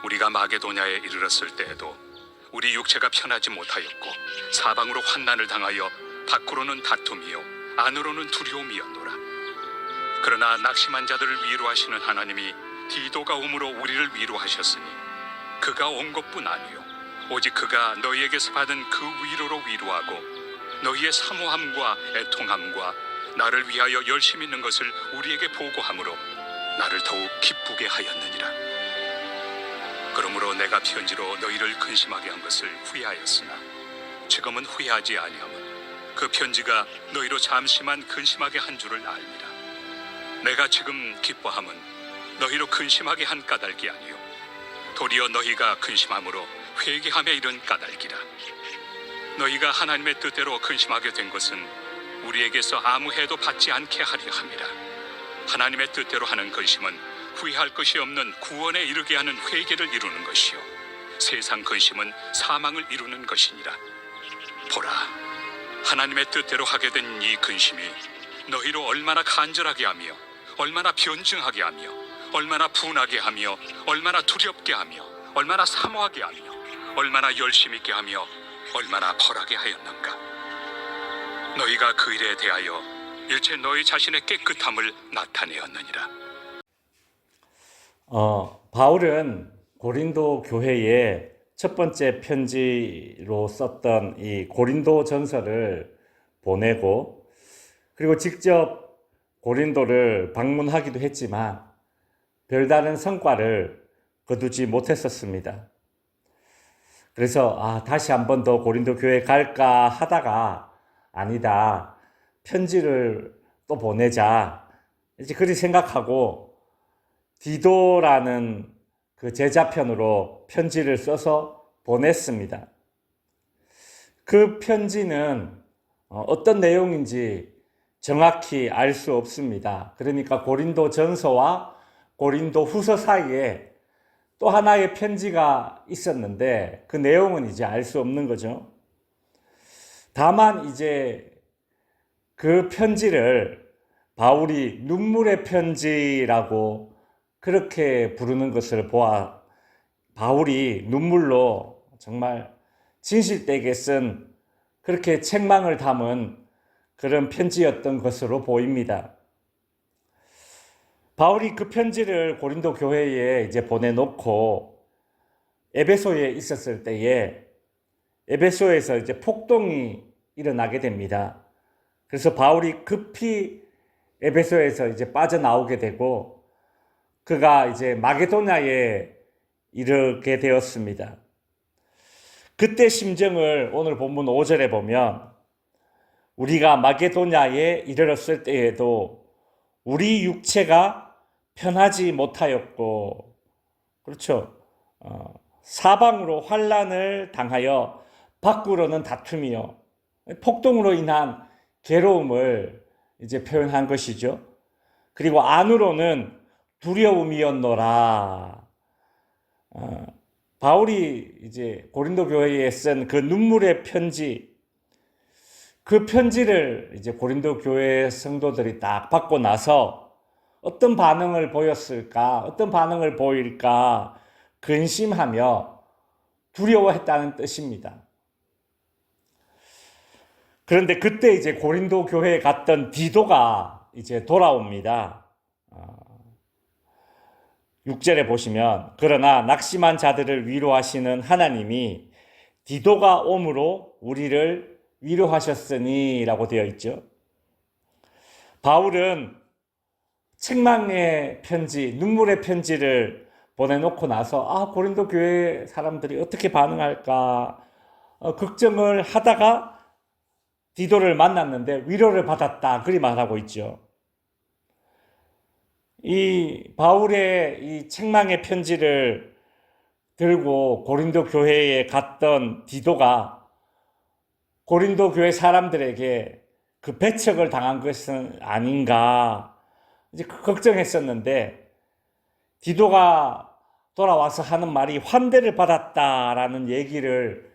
우리가 마게도냐에 이르렀을 때에도 우리 육체가 편하지 못하였고 사방으로 환난을 당하여 밖으로는 다툼이요 안으로는 두려움이었노라. 그러나 낙심한 자들을 위로하시는 하나님이 디도가 옴으로 우리를 위로하셨으니 그가 온 것뿐 아니요 오직 그가 너희에게서 받은 그 위로로 위로하고 너희의 사모함과 애통함과 나를 위하여 열심히 있는 것을 우리에게 보고함으로 나를 더욱 기쁘게 하였느니라. 그러므로 내가 편지로 너희를 근심하게 한 것을 후회하였으나 지금은 후회하지 아니함은 그 편지가 너희로 잠시만 근심하게 한 줄을 알미라. 내가 지금 기뻐함은 너희로 근심하게 한 까닭이 아니요 도리어 너희가 근심함으로 회개함에 이른 까닭이라. 너희가 하나님의 뜻대로 근심하게 된 것은 우리에게서 아무 해도 받지 않게 하려 함이라. 하나님의 뜻대로 하는 근심은 후회할 것이 없는 구원에 이르게 하는 회개를 이루는 것이요 세상 근심은 사망을 이루는 것이니라. 보라, 하나님의 뜻대로 하게 된 이 근심이 너희로 얼마나 간절하게 하며 얼마나 변증하게 하며 얼마나 분하게 하며 얼마나 두렵게 하며 얼마나 사모하게 하며 얼마나 열심 있게 하며 얼마나 벌하게 하였는가. 너희가 그 일에 대하여 일체 너희 자신의 깨끗함을 나타내었느니라. 바울은 고린도 교회에 첫 번째 편지로 썼던 이 고린도 전서를 보내고 그리고 직접 고린도를 방문하기도 했지만 별다른 성과를 거두지 못했었습니다. 그래서 다시 한 번 더 고린도 교회에 갈까 하다가 아니다, 편지를 또 보내자 이제 그리 생각하고 디도라는 그 제자편으로 편지를 써서 보냈습니다. 그 편지는 어떤 내용인지 정확히 알 수 없습니다. 그러니까 고린도 전서와 고린도 후서 사이에 또 하나의 편지가 있었는데 그 내용은 이제 알 수 없는 거죠. 다만 이제 그 편지를 바울이 눈물의 편지라고 그렇게 부르는 것을 보아 바울이 눈물로 정말 진실되게 쓴 그렇게 책망을 담은 그런 편지였던 것으로 보입니다. 바울이 그 편지를 고린도 교회에 이제 보내놓고 에베소에 있었을 때에 에베소에서 이제 폭동이 일어나게 됩니다. 그래서 바울이 급히 에베소에서 이제 빠져나오게 되고 그가 이제 마게도냐에 이르게 되었습니다. 그때 심정을 오늘 본문 5절에 보면 우리가 마게도냐에 이르렀을 때에도 우리 육체가 편하지 못하였고, 그렇죠. 사방으로 환난을 당하여 밖으로는 다툼이요 폭동으로 인한 괴로움을 이제 표현한 것이죠. 그리고 안으로는 두려움이었노라. 바울이 이제 고린도 교회에 쓴 그 눈물의 편지, 그 편지를 이제 고린도 교회 성도들이 딱 받고 나서 어떤 반응을 보였을까, 어떤 반응을 보일까 근심하며 두려워했다는 뜻입니다. 그런데 그때 이제 고린도 교회에 갔던 디도가 이제 돌아옵니다. 6절에 보시면 그러나 낙심한 자들을 위로하시는 하나님이 디도가 옴으로 우리를 위로하셨으니 라고 되어 있죠. 바울은 책망의 편지, 눈물의 편지를 보내놓고 나서 고린도 교회 사람들이 어떻게 반응할까 걱정을 하다가 디도를 만났는데 위로를 받았다 그리 말하고 있죠. 이 바울의 이 책망의 편지를 들고 고린도 교회에 갔던 디도가 고린도 교회 사람들에게 그 배척을 당한 것은 아닌가 이제 걱정했었는데 디도가 돌아와서 하는 말이 환대를 받았다라는 얘기를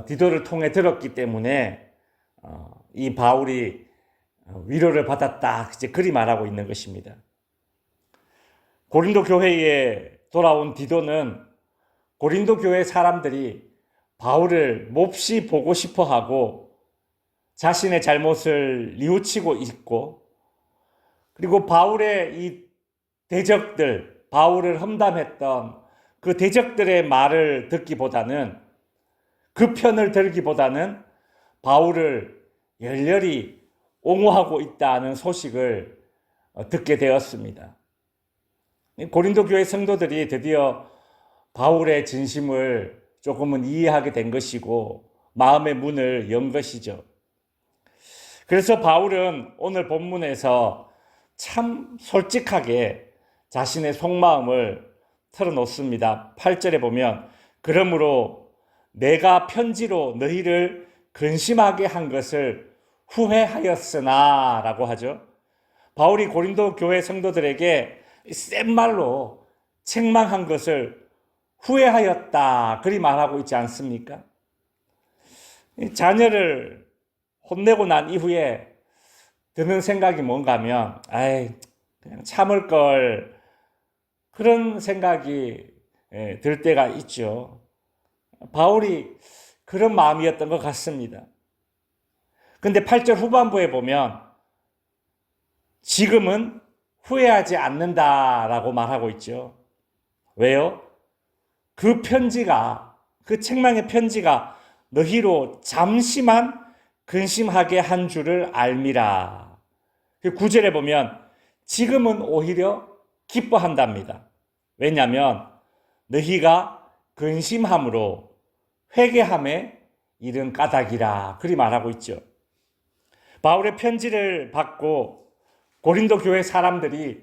디도를 통해 들었기 때문에 이 바울이 위로를 받았다 이제 그리 말하고 있는 것입니다. 고린도 교회에 돌아온 디도는 고린도 교회 사람들이 바울을 몹시 보고 싶어 하고 자신의 잘못을 뉘우치고 있고, 그리고 바울의 이 대적들, 바울을 험담했던 그 대적들의 말을 듣기보다는, 그 편을 들기보다는 바울을 열렬히 옹호하고 있다는 소식을 듣게 되었습니다. 고린도 교회 성도들이 드디어 바울의 진심을 조금은 이해하게 된 것이고 마음의 문을 연 것이죠. 그래서 바울은 오늘 본문에서 참 솔직하게 자신의 속마음을 털어놓습니다. 8절에 보면 그러므로 내가 편지로 너희를 근심하게 한 것을 후회하였으나 라고 하죠. 바울이 고린도 교회 성도들에게 센 말로 책망한 것을 후회하였다 그리 말하고 있지 않습니까? 자녀를 혼내고 난 이후에 드는 생각이 뭔가 하면 그냥 참을 걸, 그런 생각이 들 때가 있죠. 바울이 그런 마음이었던 것 같습니다. 근데 8절 후반부에 보면 지금은 후회하지 않는다라고 말하고 있죠. 왜요? 그 편지가, 그 책망의 편지가 너희로 잠시만 근심하게 한 줄을 알미라. 그 9절에 보면 지금은 오히려 기뻐한답니다. 왜냐하면 너희가 근심함으로 회개함에 이른 까닭이라 그리 말하고 있죠. 바울의 편지를 받고 고린도 교회 사람들이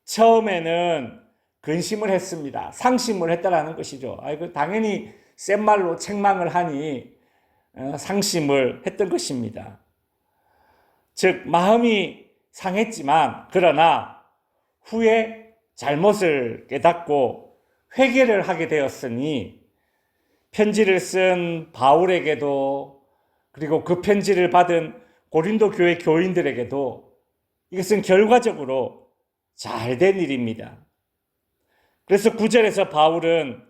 처음에는 근심을 했습니다. 상심을 했다라는 것이죠. 당연히 센 말로 책망을 하니 상심을 했던 것입니다. 즉 마음이 상했지만 그러나 후에 잘못을 깨닫고 회개를 하게 되었으니 편지를 쓴 바울에게도, 그리고 그 편지를 받은 고린도 교회 교인들에게도 이것은 결과적으로 잘된 일입니다. 그래서 9절에서 바울은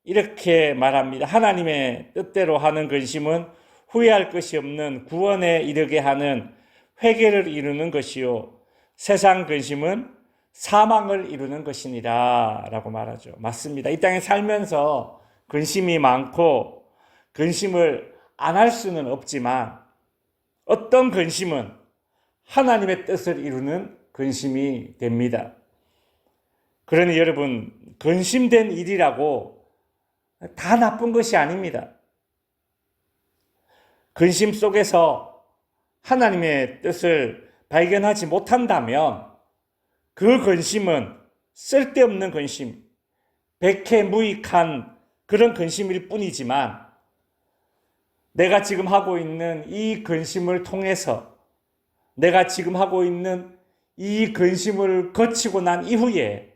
이렇게 말합니다. 하나님의 뜻대로 하는 근심은 후회할 것이 없는 구원에 이르게 하는 회개를 이루는 것이요 세상 근심은 사망을 이루는 것이니라 라고 말하죠. 맞습니다. 이 땅에 살면서 근심이 많고 근심을 안 할 수는 없지만 어떤 근심은 하나님의 뜻을 이루는 근심이 됩니다. 그러니 여러분, 근심된 일이라고 다 나쁜 것이 아닙니다. 근심 속에서 하나님의 뜻을 발견하지 못한다면 그 근심은 쓸데없는 근심, 백해무익한 그런 근심일 뿐이지만 내가 지금 하고 있는 이 근심을 통해서, 내가 지금 하고 있는 이 근심을 거치고 난 이후에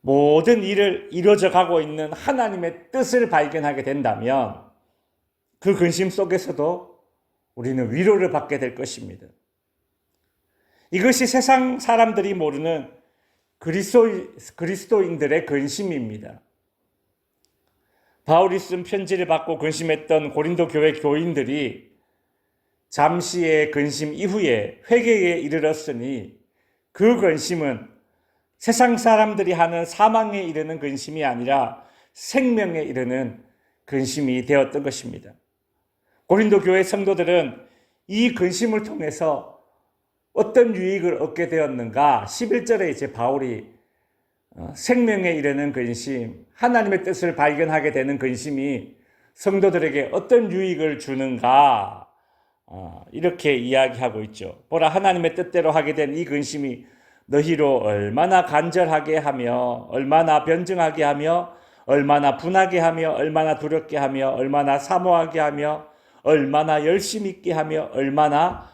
모든 일을 이루어져 가고 있는 하나님의 뜻을 발견하게 된다면 그 근심 속에서도 우리는 위로를 받게 될 것입니다. 이것이 세상 사람들이 모르는 그리스도인들의 근심입니다. 바울이 쓴 편지를 받고 근심했던 고린도 교회 교인들이 잠시의 근심 이후에 회개에 이르렀으니 그 근심은 세상 사람들이 하는 사망에 이르는 근심이 아니라 생명에 이르는 근심이 되었던 것입니다. 고린도 교회 성도들은 이 근심을 통해서 어떤 유익을 얻게 되었는가? 11절에 이제 바울이 생명에 이르는 근심, 하나님의 뜻을 발견하게 되는 근심이 성도들에게 어떤 유익을 주는가? 이렇게 이야기하고 있죠. 보라, 하나님의 뜻대로 하게 된 이 근심이 너희로 얼마나 간절하게 하며, 얼마나 변증하게 하며, 얼마나 분하게 하며, 얼마나 두렵게 하며, 얼마나 사모하게 하며, 얼마나 열심 있게 하며, 얼마나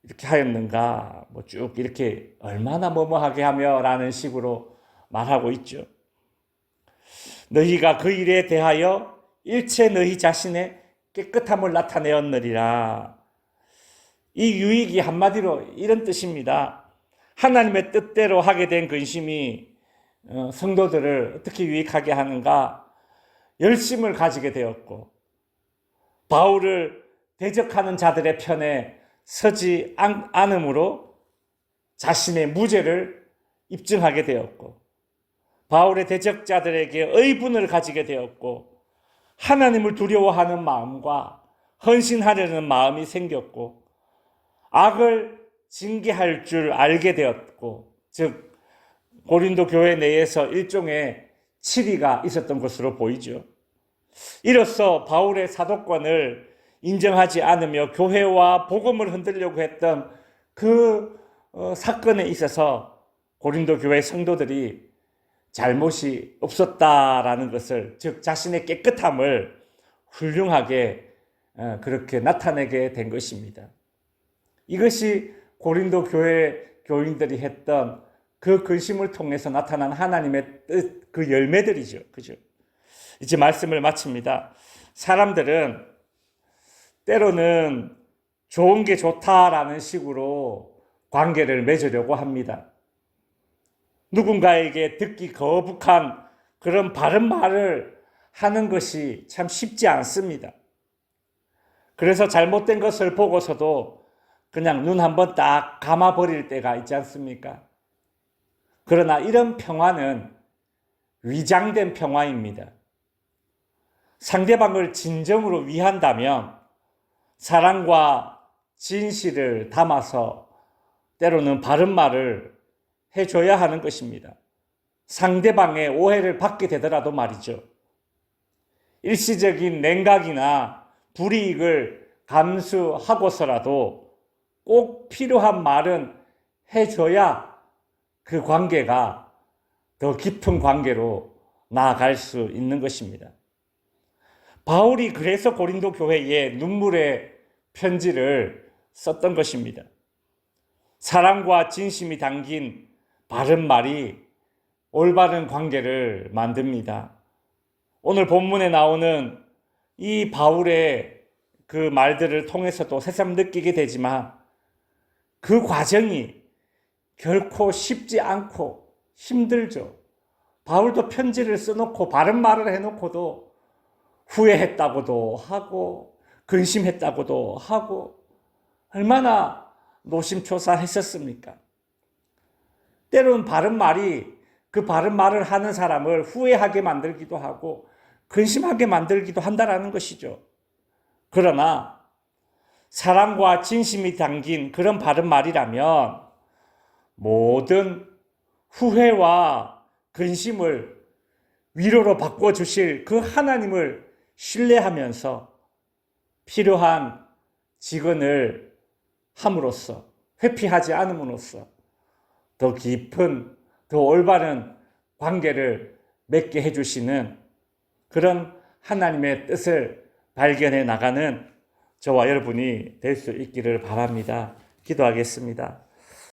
이렇게 하였는가? 쭉 이렇게 얼마나 뭐뭐하게 하며 라는 식으로 말하고 있죠. 너희가 그 일에 대하여 일체 너희 자신의 깨끗함을 나타내었느리라. 이 유익이 한마디로 이런 뜻입니다. 하나님의 뜻대로 하게 된 근심이 성도들을 어떻게 유익하게 하는가 열심을 가지게 되었고, 바울을 대적하는 자들의 편에 서지 않음으로 자신의 무죄를 입증하게 되었고, 바울의 대적자들에게 의분을 가지게 되었고, 하나님을 두려워하는 마음과 헌신하려는 마음이 생겼고, 악을 징계할 줄 알게 되었고, 즉 고린도 교회 내에서 일종의 치리가 있었던 것으로 보이죠. 이로써 바울의 사도권을 인정하지 않으며 교회와 복음을 흔들려고 했던 그 사건에 있어서 고린도 교회 성도들이 잘못이 없었다라는 것을, 즉 자신의 깨끗함을 훌륭하게 그렇게 나타내게 된 것입니다. 이것이 고린도 교회 교인들이 했던 그 근심을 통해서 나타난 하나님의 뜻, 그 열매들이죠. 그죠? 이제 말씀을 마칩니다. 사람들은 때로는 좋은 게 좋다라는 식으로 관계를 맺으려고 합니다. 누군가에게 듣기 거북한 그런 바른 말을 하는 것이 참 쉽지 않습니다. 그래서 잘못된 것을 보고서도 그냥 눈 한번 딱 감아버릴 때가 있지 않습니까? 그러나 이런 평화는 위장된 평화입니다. 상대방을 진정으로 위한다면 사랑과 진실을 담아서 때로는 바른 말을 해줘야 하는 것입니다. 상대방의 오해를 받게 되더라도 말이죠. 일시적인 냉각이나 불이익을 감수하고서라도 꼭 필요한 말은 해줘야 그 관계가 더 깊은 관계로 나아갈 수 있는 것입니다. 바울이 그래서 고린도 교회에 눈물의 편지를 썼던 것입니다. 사랑과 진심이 담긴 바른 말이 올바른 관계를 만듭니다. 오늘 본문에 나오는 이 바울의 그 말들을 통해서도 새삼 느끼게 되지만 그 과정이 결코 쉽지 않고 힘들죠. 바울도 편지를 써놓고 바른 말을 해놓고도 후회했다고도 하고 근심했다고도 하고 얼마나 노심초사했었습니까? 때로는 바른 말이 그 바른 말을 하는 사람을 후회하게 만들기도 하고 근심하게 만들기도 한다는 것이죠. 그러나 사랑과 진심이 담긴 그런 바른 말이라면 모든 후회와 근심을 위로로 바꿔주실 그 하나님을 신뢰하면서 필요한 직언을 함으로써, 회피하지 않음으로써 더 깊은, 더 올바른 관계를 맺게 해주시는 그런 하나님의 뜻을 발견해 나가는 저와 여러분이 될 수 있기를 바랍니다. 기도하겠습니다.